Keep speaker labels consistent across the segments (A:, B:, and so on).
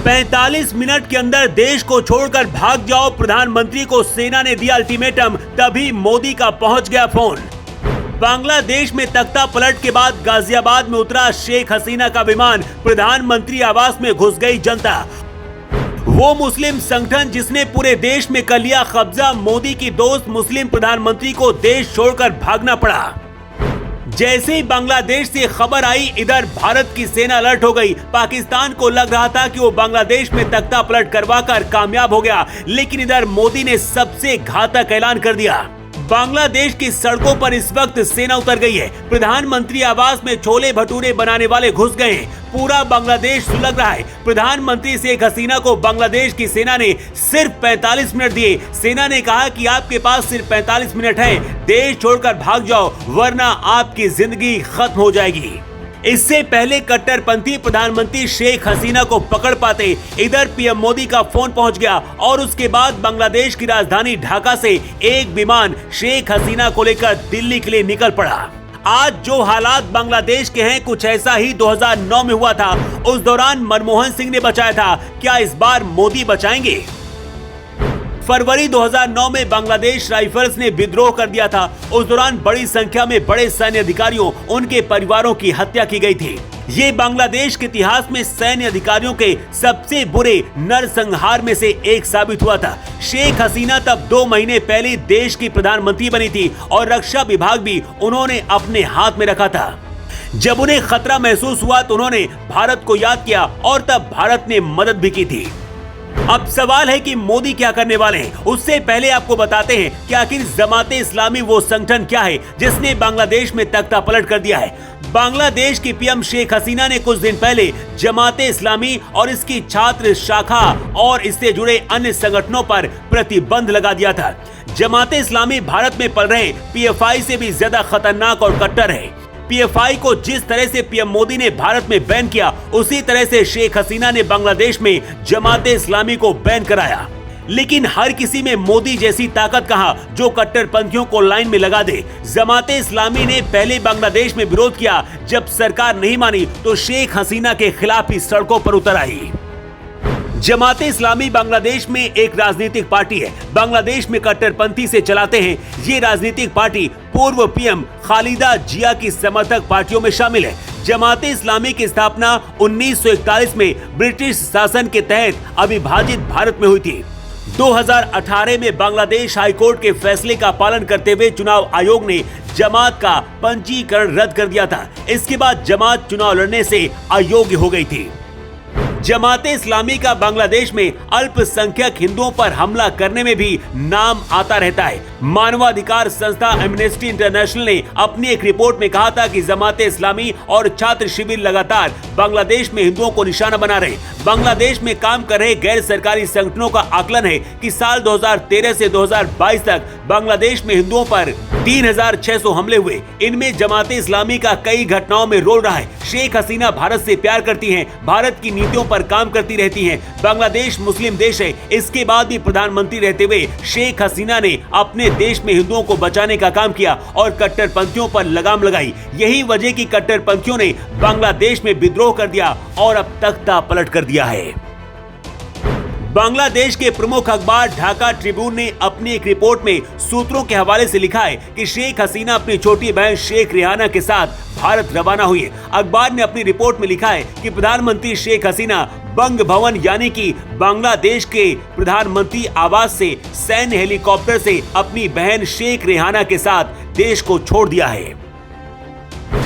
A: 45 minute के अंदर देश को छोड़कर भाग जाओ, प्रधानमंत्री को सेना ने दिया अल्टीमेटम। तभी मोदी का पहुंच गया फोन। बांग्लादेश में तख्ता पलट के बाद गाजियाबाद में उतरा शेख हसीना का विमान। प्रधानमंत्री आवास में घुस गई जनता। वो मुस्लिम संगठन जिसने पूरे देश में कर लिया कब्जा, मोदी की दोस्त मुस्लिम प्रधानमंत्री को देश छोड़कर भागना पड़ा। जैसे ही बांग्लादेश से खबर आई, इधर भारत की सेना अलर्ट हो गई। पाकिस्तान को लग रहा था कि वो बांग्लादेश में तख्ता पलट करवाकर कामयाब हो गया, लेकिन इधर मोदी ने सबसे घातक ऐलान कर दिया। बांग्लादेश की सड़कों पर इस वक्त सेना उतर गई है। प्रधानमंत्री आवास में छोले भटूरे बनाने वाले घुस गए हैं। पूरा बांग्लादेश सुलग रहा है। प्रधानमंत्री शेख हसीना को बांग्लादेश की सेना ने सिर्फ 45 मिनट दिए। सेना ने कहा कि आपके पास सिर्फ 45 मिनट है, देश छोड़कर भाग जाओ वरना आपकी जिंदगी खत्म हो जाएगी। इससे पहले कट्टरपंथी प्रधानमंत्री शेख हसीना को पकड़ पाते, इधर पीएम मोदी का फोन पहुंच गया और उसके बाद बांग्लादेश की राजधानी ढाका से एक विमान शेख हसीना को लेकर दिल्ली के लिए निकल पड़ा। आज जो हालात बांग्लादेश के हैं, कुछ ऐसा ही 2009 में हुआ था। उस दौरान मनमोहन सिंह ने बचाया था, क्या इस बार मोदी बचाएंगे? फरवरी 2009 में बांग्लादेश राइफल्स ने विद्रोह कर दिया था। उस दौरान बड़ी संख्या में बड़े सैन्य अधिकारियों, उनके परिवारों की हत्या की गई थी। ये बांग्लादेश के इतिहास में सैन्य अधिकारियों के सबसे बुरे नरसंहार में से एक साबित हुआ था। शेख हसीना तब 2 महीने पहले देश की प्रधानमंत्री बनी थी और रक्षा विभाग भी उन्होंने अपने हाथ में रखा था। जब उन्हें खतरा महसूस हुआ तो उन्होंने भारत को याद किया और तब भारत ने मदद भी की थी। अब सवाल है कि मोदी क्या करने वाले हैं। उससे पहले आपको बताते हैं कि आखिर जमाते इस्लामी वो संगठन क्या है जिसने बांग्लादेश में तख्ता पलट कर दिया है। बांग्लादेश की पीएम शेख हसीना ने कुछ दिन पहले जमाते इस्लामी और इसकी छात्र शाखा और इससे जुड़े अन्य संगठनों पर प्रतिबंध लगा दिया था। जमाते इस्लामी भारत में पल रहे पीएफआई से भी ज्यादा खतरनाक और कट्टर है। पीएफआई को जिस तरह से पीएम मोदी ने भारत में बैन किया, उसी तरह से शेख हसीना ने बांग्लादेश में जमाते इस्लामी को बैन कराया। लेकिन हर किसी में मोदी जैसी ताकत कहां जो कट्टरपंथियों को लाइन में लगा दे। जमाते इस्लामी ने पहले बांग्लादेश में विरोध किया, जब सरकार नहीं मानी तो शेख हसीना के खिलाफ ही सड़कों पर उतर आई। जमाते इस्लामी बांग्लादेश में एक राजनीतिक पार्टी है। बांग्लादेश में कट्टरपंथी से चलाते हैं। ये राजनीतिक पार्टी पूर्व पीएम खालिदा जिया की समर्थक पार्टियों में शामिल है। जमाते इस्लामी की स्थापना 1941 में ब्रिटिश शासन के तहत अविभाजित भारत में हुई थी। 2018 में बांग्लादेश हाईकोर्ट के फैसले का पालन करते हुए चुनाव आयोग ने जमात का पंजीकरण रद्द कर दिया था। इसके बाद जमात चुनाव लड़ने से अयोग्य हो गई थी। जमाते इस्लामी का बांग्लादेश में अल्पसंख्यक हिंदुओं पर हमला करने में भी नाम आता रहता है। मानवाधिकार संस्था एमनेस्टी इंटरनेशनल ने अपनी एक रिपोर्ट में कहा था कि जमाते इस्लामी और छात्र शिविर लगातार बांग्लादेश में हिंदुओं को निशाना बना रहे। बांग्लादेश में काम कर रहे गैर सरकारी संगठनों का आकलन है कि साल 2013 से 2022 तक बांग्लादेश में हिंदुओं पर 3600 हमले हुए। इनमें जमाते इस्लामी का कई घटनाओं में रोल रहा है। शेख हसीना भारत से प्यार करती हैं, भारत की नीतियों पर काम करती रहती हैं। बांग्लादेश मुस्लिम देश है, इसके बाद भी प्रधानमंत्री रहते हुए शेख हसीना ने अपने देश में हिंदुओं को बचाने का काम किया और कट्टरपंथियों पर लगाम लगाई। यही वजह की कट्टरपंथियों ने बांग्लादेश में विद्रोह कर दिया और अब तख्ता पलट कर दिया है। बांग्लादेश के प्रमुख अखबार ढाका ट्रिब्यून ने अपनी एक रिपोर्ट में सूत्रों के हवाले से लिखा है कि शेख हसीना अपनी छोटी बहन शेख रेहाना के साथ भारत रवाना हुई है। अखबार ने अपनी रिपोर्ट में लिखा है कि प्रधानमंत्री शेख हसीना बंग भवन यानी कि बांग्लादेश के प्रधानमंत्री आवास से सैन्य हेलीकॉप्टर से अपनी बहन शेख रेहाना के साथ देश को छोड़ दिया है।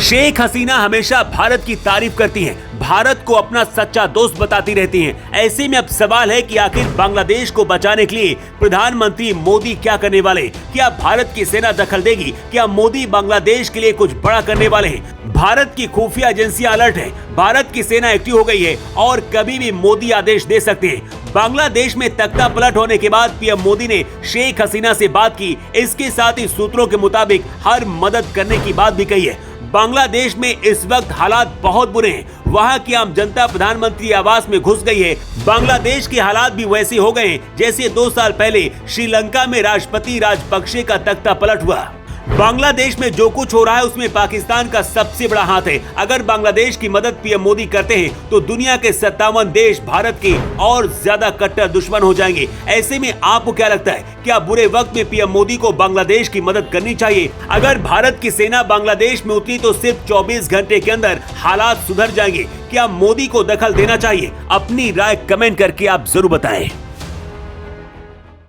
A: शेख हसीना हमेशा भारत की तारीफ करती हैं, भारत को अपना सच्चा दोस्त बताती रहती हैं। ऐसे में अब सवाल है कि आखिर बांग्लादेश को बचाने के लिए प्रधानमंत्री मोदी क्या करने वाले? क्या भारत की सेना दखल देगी? क्या मोदी बांग्लादेश के लिए कुछ बड़ा करने वाले हैं? भारत की खुफिया एजेंसियां अलर्ट है, भारत की सेना एक्टिव हो गई है और कभी भी मोदी आदेश दे सकते हैं। बांग्लादेश में तख्ता पलट होने के बाद पीएम मोदी ने शेख हसीना से बात की। इसके साथ ही सूत्रों के मुताबिक हर मदद करने की बात भी कही है। बांग्लादेश में इस वक्त हालात बहुत बुरे हैं। वहां की आम जनता प्रधानमंत्री आवास में घुस गई है। बांग्लादेश के हालात भी वैसे हो गए हैं जैसे 2 साल पहले श्रीलंका में राष्ट्रपति राजपक्षे का तख्ता पलट हुआ। बांग्लादेश में जो कुछ हो रहा है उसमें पाकिस्तान का सबसे बड़ा हाथ है। अगर बांग्लादेश की मदद पीएम मोदी करते हैं तो दुनिया के 57 देश भारत के और ज्यादा कट्टर दुश्मन हो जाएंगे। ऐसे में आपको क्या लगता है, क्या बुरे वक्त में पीएम मोदी को बांग्लादेश की मदद करनी चाहिए? अगर भारत की सेना बांग्लादेश में उतरी तो सिर्फ 24 घंटे के अंदर हालात सुधर जाएंगे। क्या मोदी को दखल देना चाहिए? अपनी राय कमेंट करके आप जरूर बताएं।